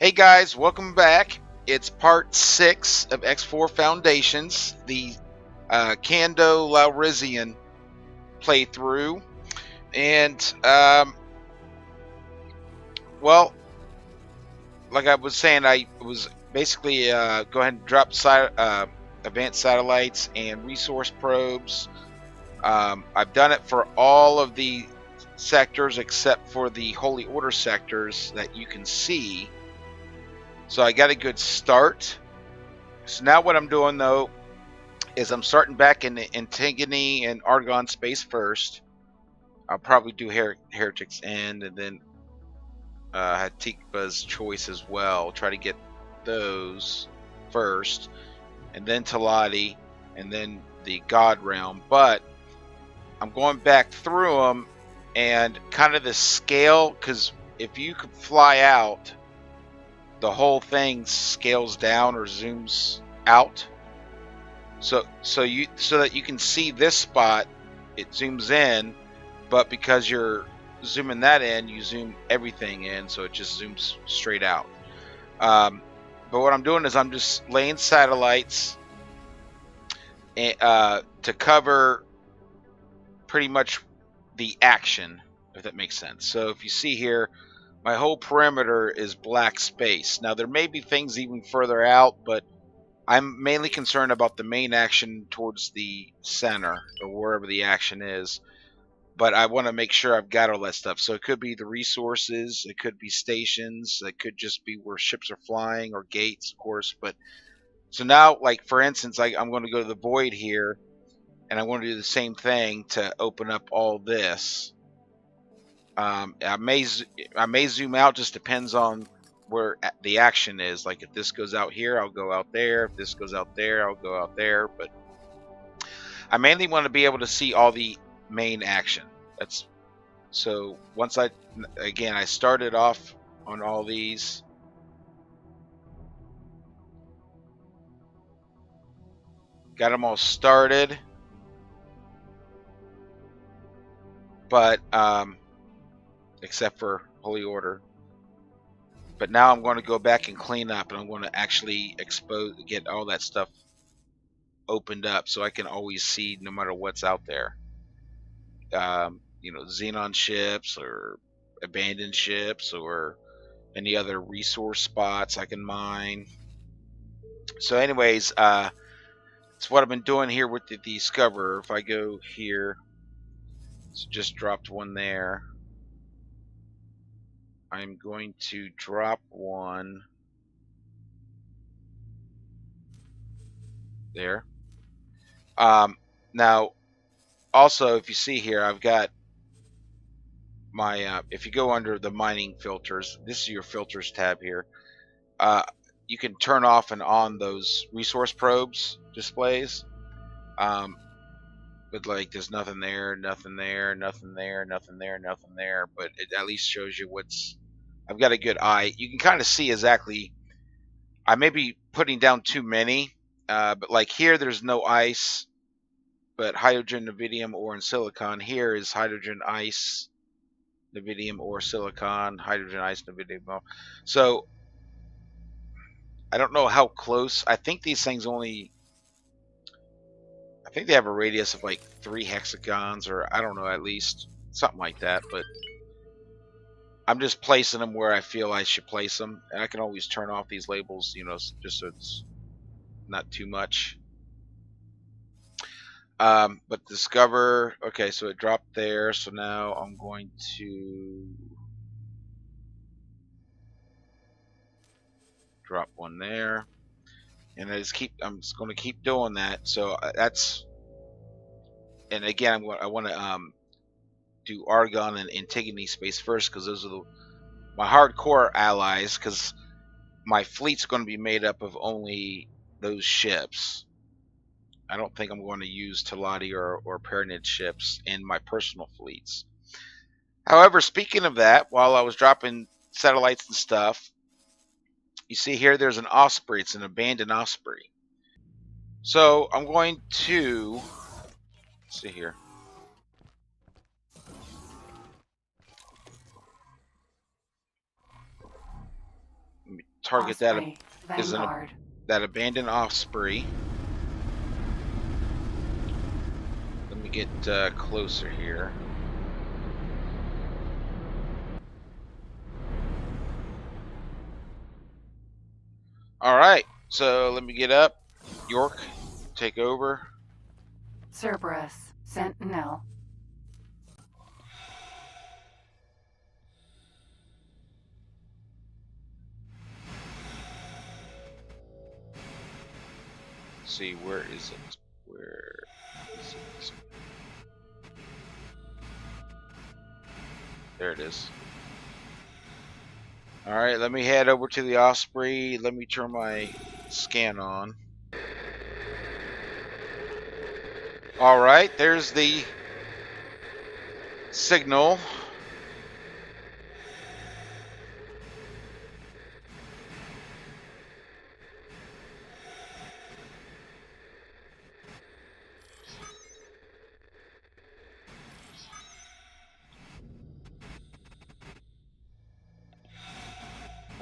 Hey guys, welcome back. It's part 6 of X4 Foundations, the Cando Lalrissian playthrough. And, well, like I was saying, I was basically go ahead and drop advanced satellites and resource probes. I've done it for all of the sectors except for the Holy Order sectors that you can see. So I got a good start. So now what I'm doing though is I'm starting back in the Antigone and Argon space first. I'll probably do Heretic's End and then Hatikva's Choice as well. Try to get those first, and then Talati, and then the God Realm. But I'm going back through them and kind of the scale, because if you could fly out, the whole thing scales down or zooms out. So that you can see this spot, it zooms in, but because you're zooming that in, you zoom everything in, so it just zooms straight out. But what I'm doing is I'm just laying satellites to cover pretty much the action, if that makes sense. So if you see here, my whole perimeter is black space. Now there may be things even further out, but I'm mainly concerned about the main action towards the center or wherever the action is. But I want to make sure I've got all that stuff. So it could be the resources, it could be stations, it could just be where ships are flying or gates, of course. But so now, like for instance, I'm going to go to the void here, and I want to do the same thing to open up all this. I may zoom out, just depends on where the action is. Like if this goes out here, I'll go out there. If this goes out there, I'll go out there. But I mainly want to be able to see all the main action. That's so once I started off on all these. Got them all started. But except for Holy Order. But now I'm going to go back and clean up, and I'm going to actually get all that stuff opened up, so I can always see no matter what's out there. Xenon ships or abandoned ships or any other resource spots I can mine. So, anyways, it's what I've been doing here with the Discoverer. If I go here, so just dropped one there. I'm going to drop one there. Now, also, if you see here, I've got my, if you go under the mining filters, this is your filters tab here. You can turn off and on those resource probes displays. But like there's nothing there, nothing there, nothing there, nothing there, nothing there. But it at least shows you what's. I've got a good eye. You can kind of see exactly. I may be putting down too many, but like here, there's no ice, but hydrogen, nevidium, ore, and silicon. Here is hydrogen, ice, nevidium, ore, silicon, hydrogen, ice, nevidium. So I don't know how close. I think these things only. I think they have a radius of like 3 hexagons, or I don't know, at least something like that. But I'm just placing them where I feel I should place them, and I can always turn off these labels, just so it's not too much. But discover, okay, so it dropped there. So now I'm going to drop one there, and I'm just going to keep doing that. So that's, and again, I want to do Argon and Antigone space first, because those are my hardcore allies, because my fleet's going to be made up of only those ships. I don't think I'm going to use Talati or Pyramid ships in my personal fleets. However, speaking of that, while I was dropping satellites and stuff, you see here there's an Osprey. It's an abandoned Osprey. So I'm going to see here. target Osprey, that is Vanguard. that abandoned Osprey. Let me get closer here. All right, so let me get up. York, take over. Cerberus, Sentinel. Let's see, where is it? Where is it? There it is. All right, let me head over to the Osprey. Let me turn my scan on. All right, there's the signal.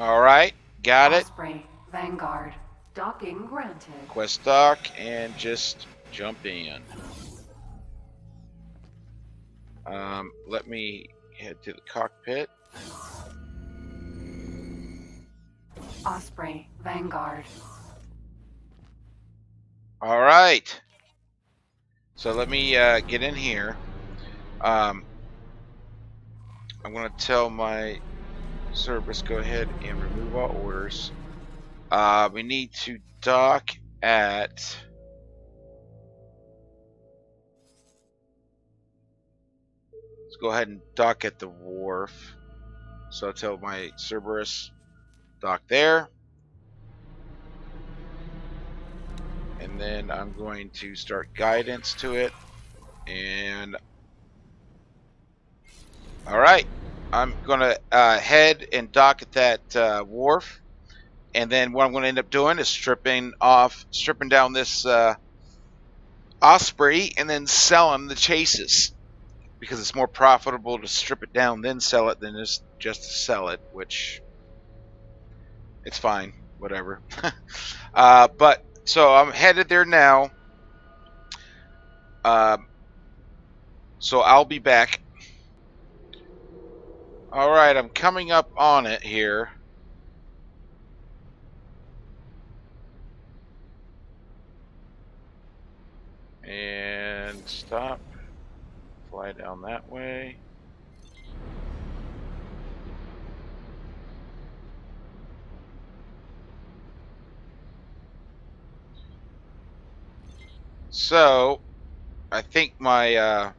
All right, got it. Osprey, Vanguard. Docking granted. Quest dock and just jump in. Let me head to the cockpit. Osprey, Vanguard. All right. So let me get in here. I'm going to tell my Cerberus go ahead and remove all orders. We need to dock at... Let's go ahead and dock at the wharf. So I'll tell my Cerberus dock there. And then I'm going to start guidance to it. And... Alright. I'm going to head and dock at that wharf. And then what I'm going to end up doing is stripping down this Osprey and then selling the chases. Because it's more profitable to strip it down then sell it than just to sell it, which it's fine, whatever. But so I'm headed there now. So I'll be back. All right, I'm coming up on it here. And stop. Fly down that way. So, I think my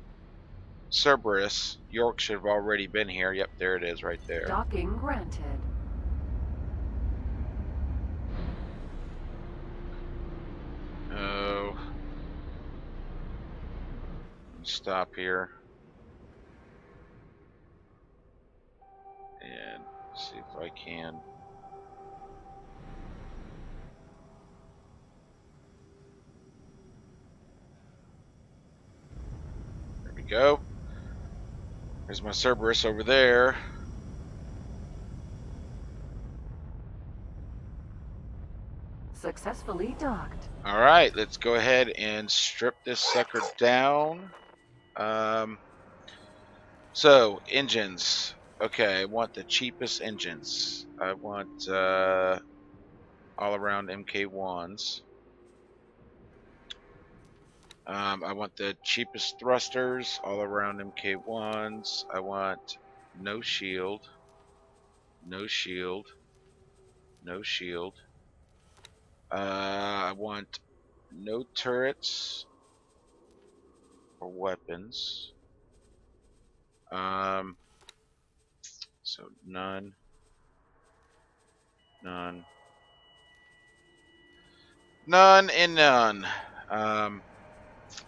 Cerberus, York, should have already been here. Yep, there it is right there. Docking granted. Oh. Stop here. And see if I can. There we go. There's my Cerberus over there. Successfully docked. Alright, let's go ahead and strip this sucker down. So, engines. Okay, I want the cheapest engines. I want all around MK1s. I want the cheapest thrusters, all around MK1s. I want no shield. No shield. No shield. I want no turrets or weapons. So none. None. None and none.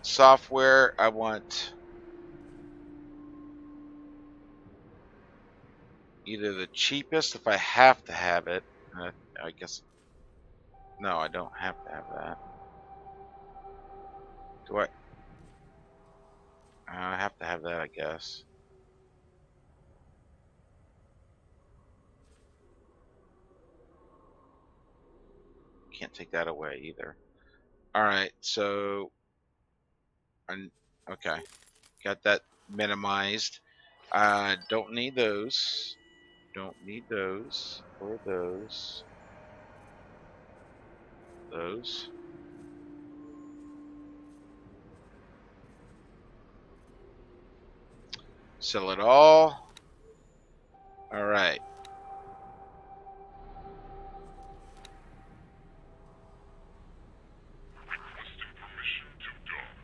Software, I want either the cheapest if I have to have it. I guess. No, I don't have to have that. Do I? I have to have that, I guess. can't take that away either. Alright, so... okay. Got that minimized. Don't need those. Don't need those. Or those. Those. Sell it all. Alright.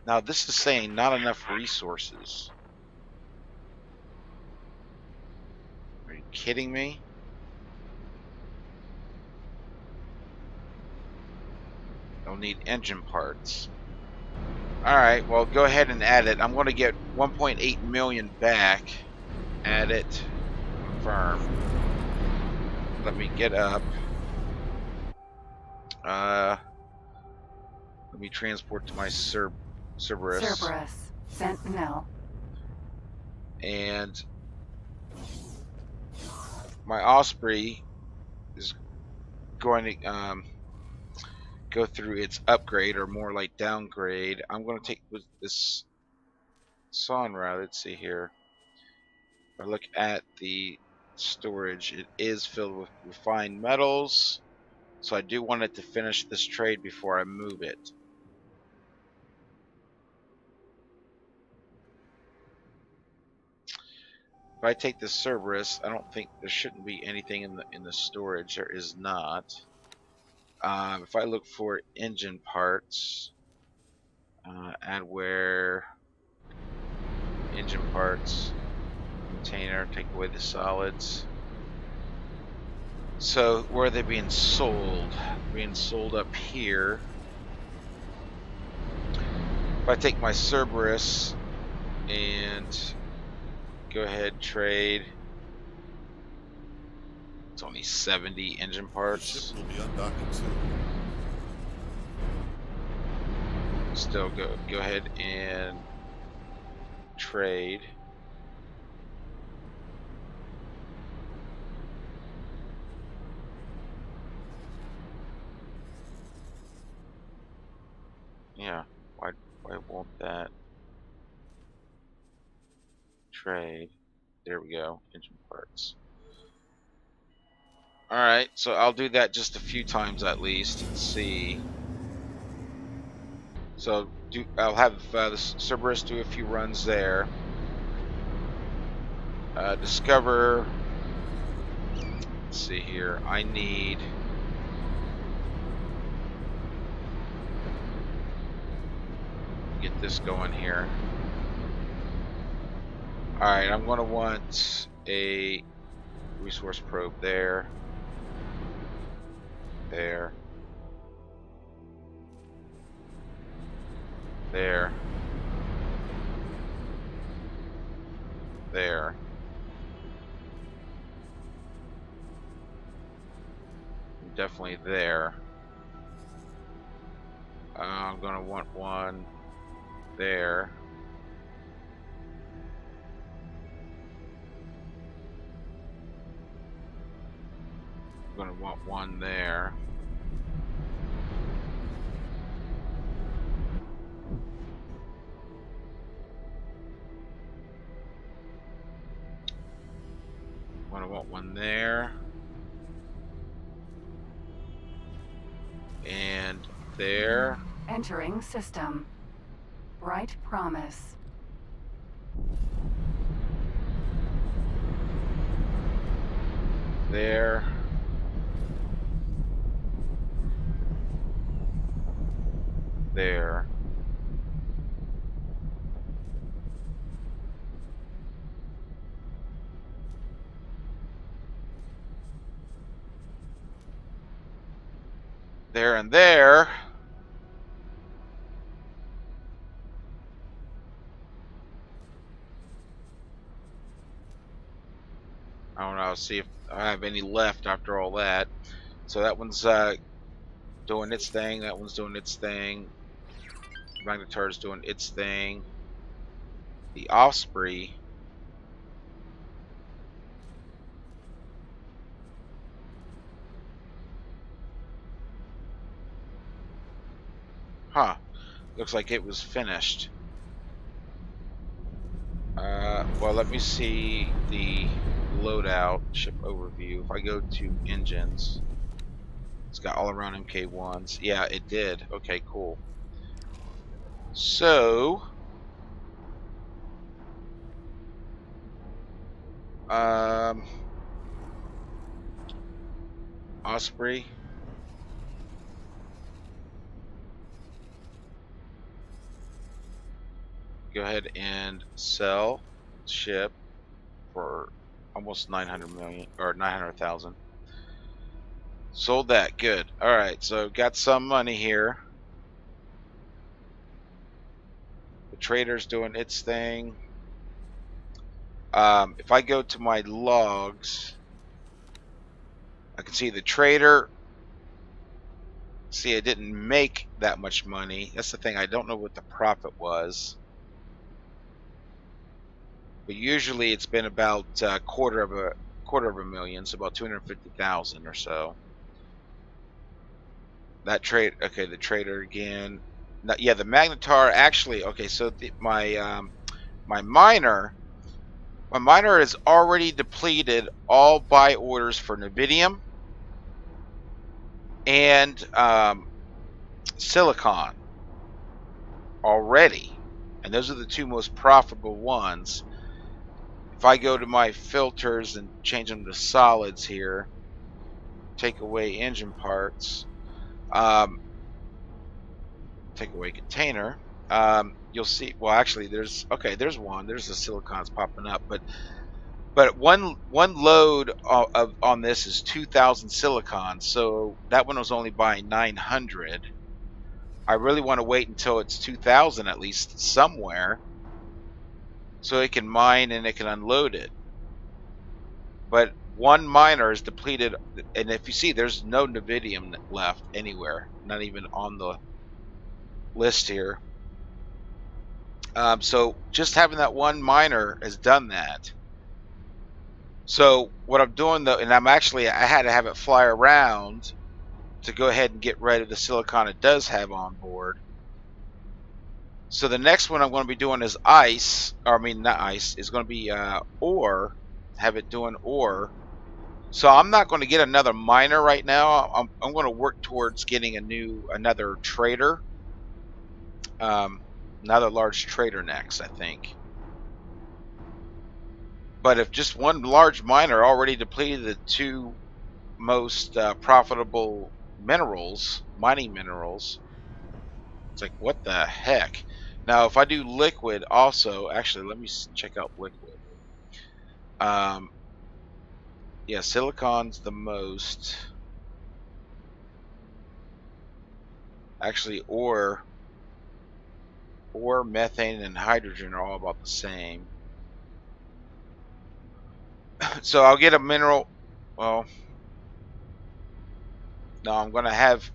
Now this is saying not enough resources. Are you kidding me? Don't need engine parts. Alright, well go ahead and add it. I'm going to get 1.8 million back. Add it. Confirm. Let me get up. Let me transport to my Cerberus. Cerberus. Sentinel. And my Osprey is going to go through its upgrade, or more like downgrade. I'm going to take this Sonra. Let's see here. If I look at the storage, it is filled with refined metals. So I do want it to finish this trade before I move it. If I take the Cerberus, I don't think there shouldn't be anything in the storage. There is not. If I look for engine parts, add where engine parts container, take away the solids. So where are they being sold? Being sold up here. If I take my Cerberus and go ahead trade, it's only 70 engine parts. The ship will be undocking soon. Still go ahead and trade. Yeah, why won't that trade? There we go, engine parts. Alright, so I'll do that just a few times at least and see. So I'll have the Cerberus do a few runs there. Discover. Let's see here. I need. Get this going here. Alright, I'm going to want a resource probe there. There. There. There. Definitely there. I'm going to want one there. I'm going to want one there. I'm going to want one there. And there. Entering system. Bright promise. There. There. There and there. I don't know, see if I have any left after all that. So that one's doing its thing, that one's doing its thing. Magnetar's doing its thing. The Osprey Huh. Looks like it was finished. Well, let me see the loadout ship overview. If I go to engines, it's got all around MK1s. Yeah, it did. Okay, cool. So, Osprey. Go ahead and sell ship for almost 900 million or 900,000. Sold that. Good. All right. So got some money here. The trader's doing its thing. If I go to my logs, I can see the trader. See, it didn't make that much money. That's the thing. I don't know what the profit was. But usually it's been about quarter of a million, so about 250,000 or so. That trade, okay, the trader again. Yeah, the Magnetar actually, okay, so my miner has already depleted all buy orders for Nevidium and Silicon already, and those are the two most profitable ones. If I go to my filters and change them to solids here, take away engine parts, take away container, you'll see, well, actually there's one, there's the silicons popping up, but one load on this is 2,000 silicons, so that one was only buying 900. I really want to wait until it's 2,000 at least somewhere, so it can mine and it can unload it. But one miner is depleted, and if you see, there's no Nevidium left anywhere, not even on the list here. So just having that one miner has done that. So what I'm doing though, and I had to have it fly around to go ahead and get rid of the silicon it does have on board. So the next one I'm going to be doing is ice, or I mean not ice, is going to be ore, have it doing ore. So I'm not going to get another miner right now. I'm going to work towards getting another trader, another large trader next, I think. But if just one large miner already depleted the two most profitable minerals, mining minerals, it's like, what the heck? Now, if I do liquid also, actually, let me check out liquid. Yeah, silicon's the most. Actually, ore, methane, and hydrogen are all about the same. So I'll get a mineral. Well, no, I'm going to have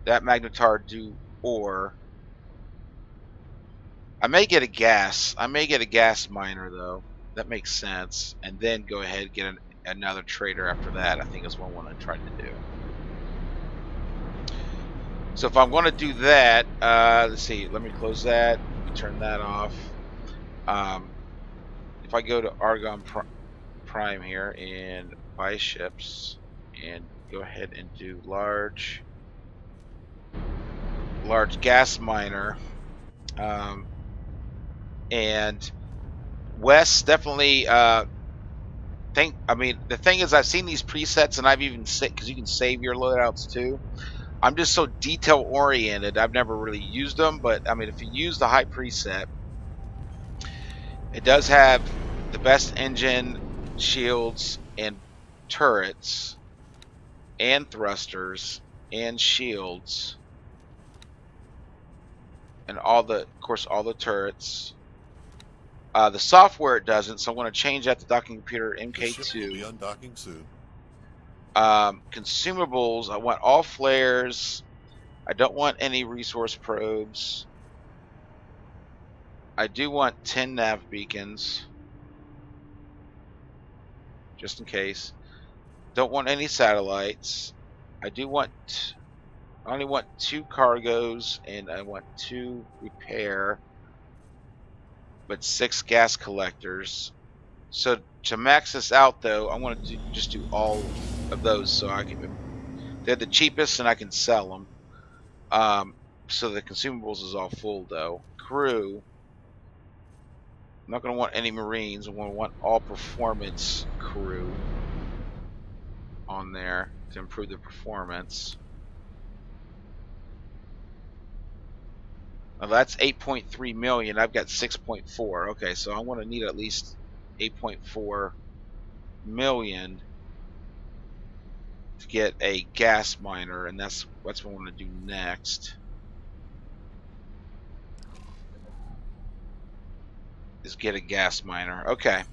that Magnetar do ore. I may get a gas. I may get a gas miner though. That makes sense. And then go ahead and get another trader after that. I think is what I want to try to do. So if I'm going to do that, let's see. Let me close that. Turn that off. If I go to Argon Prime here and buy ships and go ahead and do large gas miner, and Wes definitely I mean, the thing is, I've seen these presets, and I've even because you can save your loadouts too. I'm just so detail oriented. I've never really used them, but I mean, if you use the high preset, it does have the best engine, shields, and turrets, and thrusters, and shields, and of course, all the turrets. The software it doesn't, so I'm going to change that to docking computer MK2. The ship will be undocking soon. Consumables, I want all flares. I don't want any resource probes. I do want 10 nav beacons, just in case. Don't want any satellites. I do want I only want 2 cargoes, and I want 2 repair, but 6 gas collectors. So to max this out, though, I want to just do all of those, so I can. They're the cheapest, and I can sell them. So the consumables is all full, though. Crew. I'm not going to want any Marines. I'm going to want all performance crew on there to improve the performance. Now that's 8.3 million. I've got 6.4. Okay, so I want to need at least 8.4 million to get a gas miner, and that's what I want to do next. Is get a gas miner. Okay.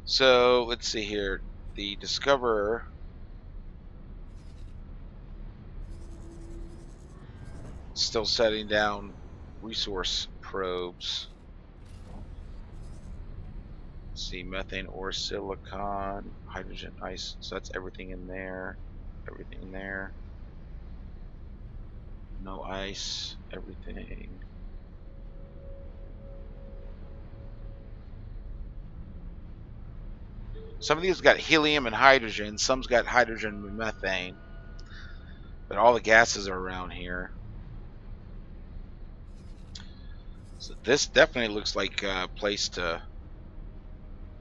So let's see here. The Discoverer. Still setting down resource probes. Let's see, methane ore, silicon, hydrogen, ice. So that's everything in there. Everything in there. No ice. Everything. Some of these got helium and hydrogen. Some's got hydrogen and methane. But all the gases are around here. So this definitely looks like a place to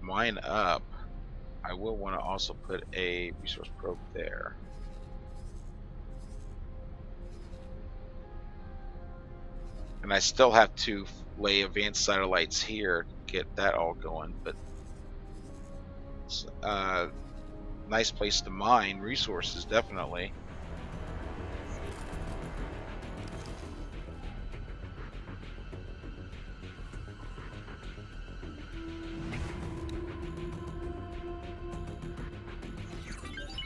mine up. I will want to also put a resource probe there. And I still have to lay advanced satellites here to get that all going. But it's a nice place to mine resources, definitely.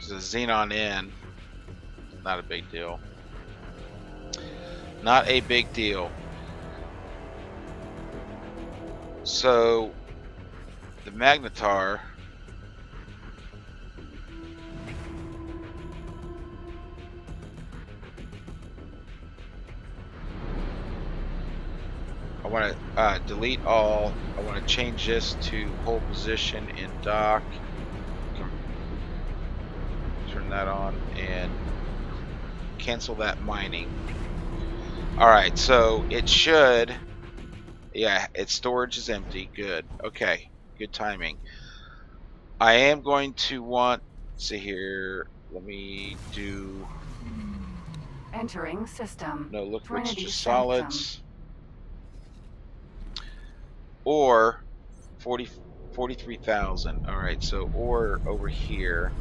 The xenon in, not a big deal. Not a big deal. So the magnetar, I want to delete all. I want to change this to hold position in dock. Turn that on and cancel that mining. Alright, so it should, yeah, its storage is empty. Good. Okay, good timing. I am going to want, let's see here, let me do Entering system. no liquids, Trinity just Sanctum. solids. Or 43,000. Alright, so or over here.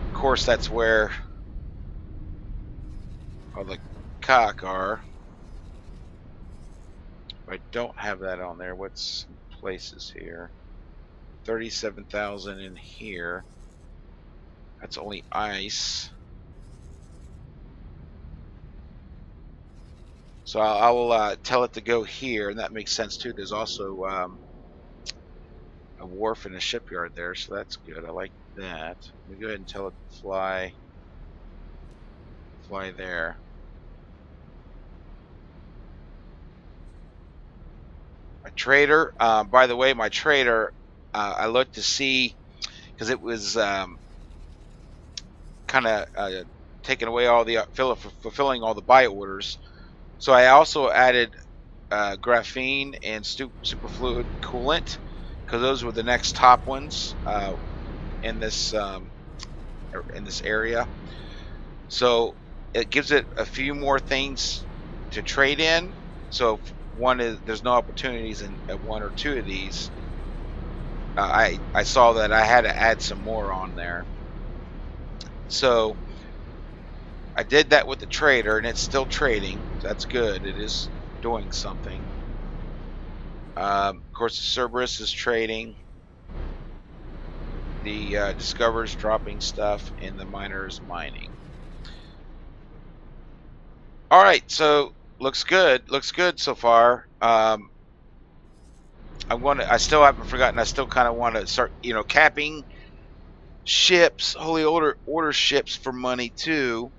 Of course, that's where all the cock are. I don't have that on there. What's some places here? 37,000 in here. That's only ice. So I will tell it to go here, and that makes sense too. There's also a wharf and a shipyard there, so that's good. I like that. Let me go ahead and tell it to fly there. My trader, by the way, my trader, I looked to see, because it was kind of taking away all the fulfilling all the buy orders. So I also added graphene and superfluid coolant, because those were the next top ones in this area. So it gives it a few more things to trade in. So if one is there's no opportunities in one or two of these, I saw that I had to add some more on there. So I did that with the trader, and it's still trading. That's good. It is doing something. Of course, the Cerberus is trading. The Discoverer's dropping stuff, and the miner is mining. All right, so looks good. Looks good so far. I still haven't forgotten. I still kind of want to start, capping ships, holy order ships for money too.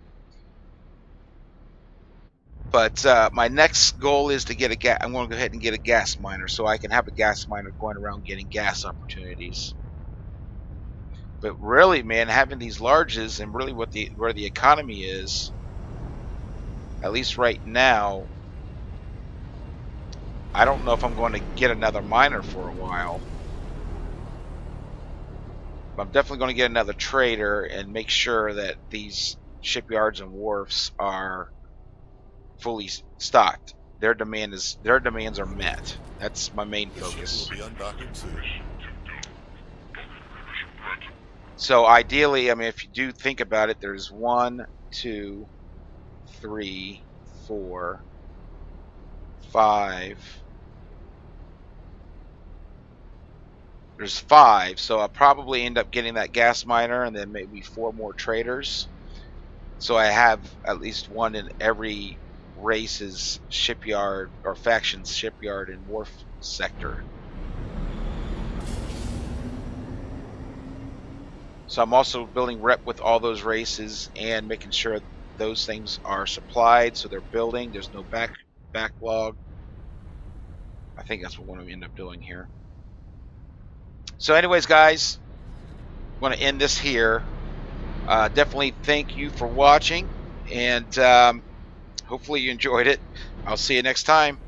But my next goal is to get a gas. I'm going to go ahead and get a gas miner so I can have a gas miner going around getting gas opportunities. But really, man, having these larges and really where the economy is, at least right now, I don't know if I'm going to get another miner for a while. But I'm definitely going to get another trader and make sure that these shipyards and wharfs are fully stocked. Their demands are met. That's my main focus. The ship will be undocking soon. So ideally, I mean, if you do think about it, there's 1, 2, 3, 4, 5. There's 5, so I'll probably end up getting that gas miner and then maybe 4 more traders. So I have at least 1 in every race's shipyard or faction's shipyard and wharf sector. So I'm also building rep with all those races and making sure those things are supplied, so they're building. There's no backlog. I think that's what we're going to end up doing here. So anyways, guys, I'm going to end this here. Definitely thank you for watching, and hopefully you enjoyed it. I'll see you next time.